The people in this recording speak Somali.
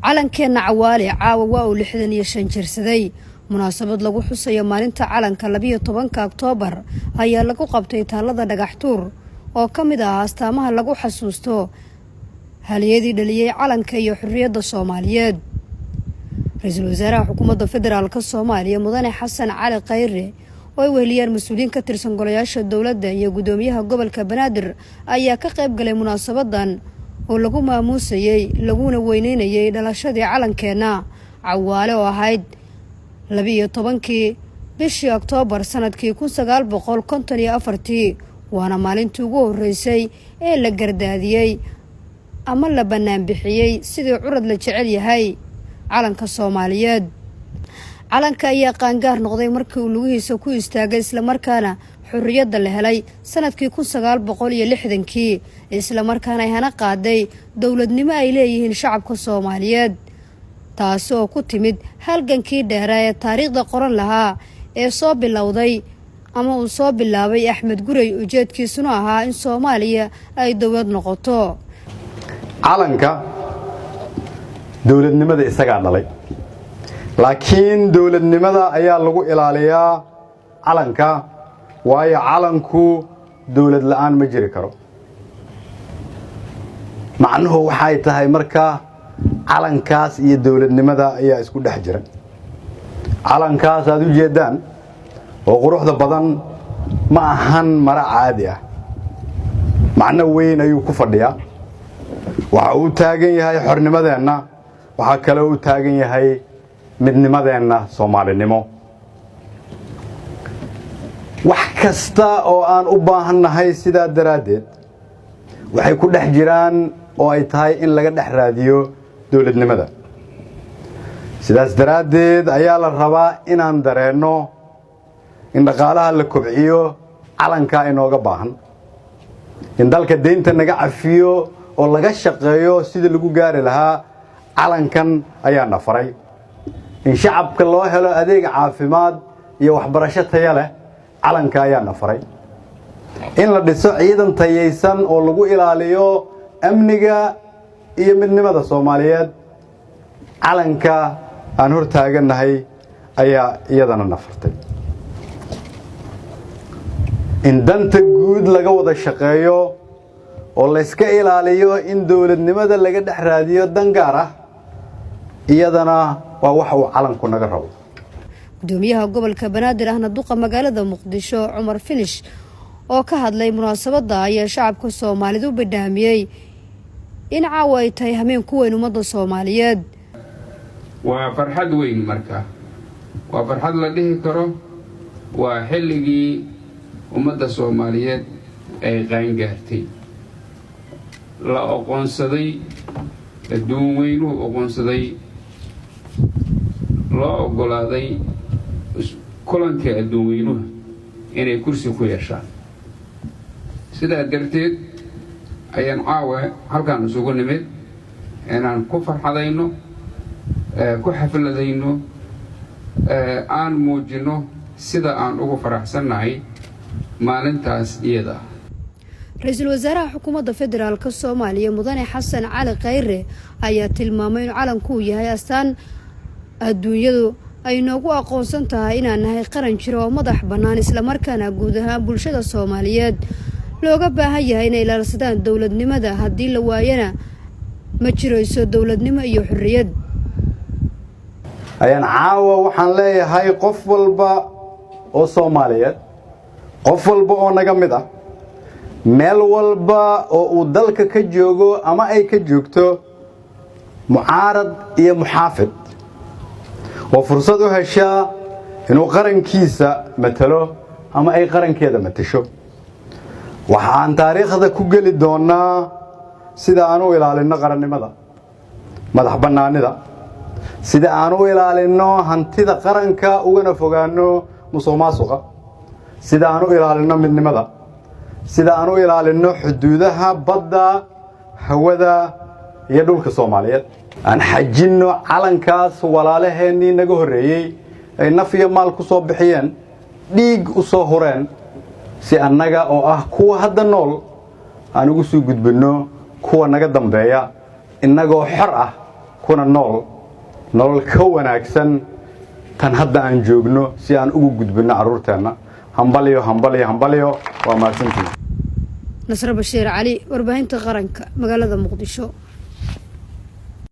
calankeena cawaale caawa waa uu 65 jirsaday munaasabad lagu xusayo maalinta calanka 12 Oktoobar ayaa lagu qabtay taalada dhagaxtuur oo kamid ah astaamaha lagu xasuusto halyeedii dhaliyay calanka iyo xurriyadda Soomaaliyeed. Ra'iisul Wasaaraha Xukuumadda Federaalka Soomaaliya Mudane Xasan Cali Khayre oo ay weheliyeen mas'uuliyiin ka tirsan golayaasha dawladda iyo gudoomiyaha gobolka Banaadir ayaa ka qayb galay munaasabadan oo lagu maamuusayay laguna weyneynayay dhalashadii calankeena cawaale oo ahayd 12 bishii Oktoobar sanadkii 1954 waana maalintii ugu horeysay ee la gardaadiyay ama la banaan bixiyay sidii curad la jecel yahay calanka Soomaaliyeed. calanka ayaa qaangaar noqday markii uu lugihiisa ku istaagay isla markaana xurriyadda la helay sanadkii 1960 isla markaana ay hana qaaday dawladnimo ay leeyihiin shacabka Soomaaliyeed taas oo ku timid halgankii dheeraa ee taariikhda qoran lahaa ee soo bilowday ama uu soo bilaabay Axmed Gurey ujeedkiisuna ahaa in Soomaaliya ay dawlad noqoto. calanka dawladnimada isaga dhalay laakiin dawladnimada ayaa lagu ilaaliyaa calanka waayo calanku dawlad la'aan ma jiri karo. macnuhu waxay tahay marka calankaas iyo dawladnimada ayaa isku dhex jira. calankaas aad u jeedaan oo quruxda badan ma ahan mara caadi ah. macno weyn ayuu ku fadhiyaa. waxa uu taagan yahay xornimadeena waxa kale uu taagan yahay midnimadeena Soomaalinimo. wax kasta oo aan u baahannahay sida daraadeed waxay ku dhex jiraan oo ay tahay in laga dhex raadiyo dawladnimada. sidaas daraadeed ayaa la rabaa inaan dareeno in dhaqaalaha la kobciyo calanka inooga baahan in dalka deynta naga cafiyo oo laga shaqeeyo sidii lagu gaari lahaa calankan ayaa nafaray in shacabka loo helo adeeg caafimaad iyo waxbarasho tayo leh calanka ayaa nafaray in la dhiso ciidan tayeysan oo lagu ilaaliyo amniga iyo midnimada Soomaaliyeed calanka aan hor taaganahay ayaa iyadana nafartay in danta guud laga wada shaqeeyo oo la iska ilaaliyo in dawladnimada laga dhex raadiyo dan gaar ah iyadana waa wax uu calanku naga rabo. gudoomiyaha gobolka Banaadir ahna duqa magaalada Muqdisho Cumar Finish oo ka hadlay munaasabada ayaa shacabka Soomaalidu badhaamiyay in caawa ay tahay hameen ku weyn ummadda Soomaaliyeed. waa farxad weyn marka waa farxad la dhihi karo waa xilligii ummadda Soomaaliyeed ay qaan gaartay la aqoonsaday adduun weynuhu aqoonsaday loo ogolaaday kulanka adduun weynuhu inay kursi ku yeeshaan. sidaa darteed ayaan caawa halkaan isugu nimid inaan ku farxadayno ku xafladayno aan muujino sida aan ugu faraxsannahay maalintaas iyada. Ra'iisul Wasaaraha Xukuumadda Federaalka Soomaaliya Mudane Xasan Cali Khayre ayaa tilmaamay in calanku yahay astaan adduunyadu ay noogu aqoonsan tahay inaan nahay qaran jiro oo madax bannaan isla markaana guud ahaan bulshada Soomaaliyeed looga baahan yahay inay ilaalsadaan dawladnimada haddii la waayana ma jirayso dawladnimo iyo xurriyad. ayaan caawa waxaan leeyahay qof walba oo Soomaaliyeed qof walba oo naga mid ah meel walba oo uu dalka ka joogo ama ay ka joogto mucaarad iyo muxaafid oo fursad u heshaa inuu qarankiisa matalo ama ay qarankeeda matasho. waxaan taariikhda ku geli doonaa sida aan u ilaalino qarannimada madax bannaanida sida aan u ilaalino hantida qaranka ugana fogaano musuqmaasuqa sida aan u ilaalino midnimada sida aan u ilaalino xuduudaha badda hawada iyo dhulka Soomaaliyeed aan xajino calankaas walaalaheenii naga horeeyay ay naf iyo maal ku soo bixiyeen dhiig u soo horeen si annaga oo ah kuwa hadda nool aan ugu soo gudbino kuwa naga dambeeya inagoo xor ah kuna nolol ka wanaagsan tan hadda aan joogno si aan ugu gudbino carruurteena. hambalyo waa mahadsantihiin. Nasra Bashiir Cali, warbaahinta qaranka, magaalada Muqdisho.